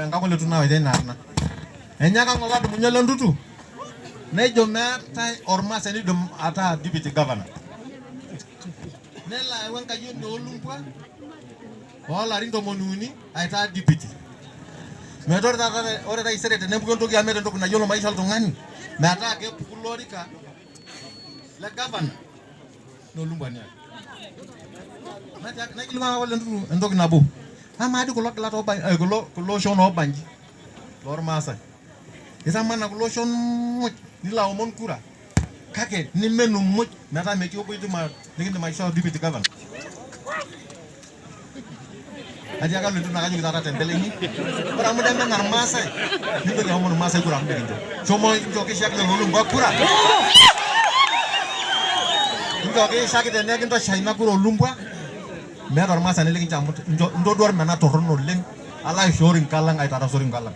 ngakole tunawe narna enyaka ngolado munyalo ndutu nejo meta ormasa ni dum ata deputy governor nela wenka yende olumpwa wala rindo monuni aita deputy medor da ore dai serete nembugo ntoki amere ntoki na yolo maisha ltungani meta ke pukulorika le governor no lumbani meta na kilima wala ntoki nabo amadi kulo kala to ban kulo shono banji lor masa isa mana kulo shon nila omon kura kake ni menu much meta meki obo ituma nginde maisha deputy governor aja kan itu nakanya kita tempel ini orang muda dengan masa itu yang mau masa kurang deh gitu cuma joki siak yang lulung gua kurang joki siak itu nih kita China kurang lumpua meror masa nih lagi campur ndo dua mana turun noleng alai shoring kalang ay tara shoring kalang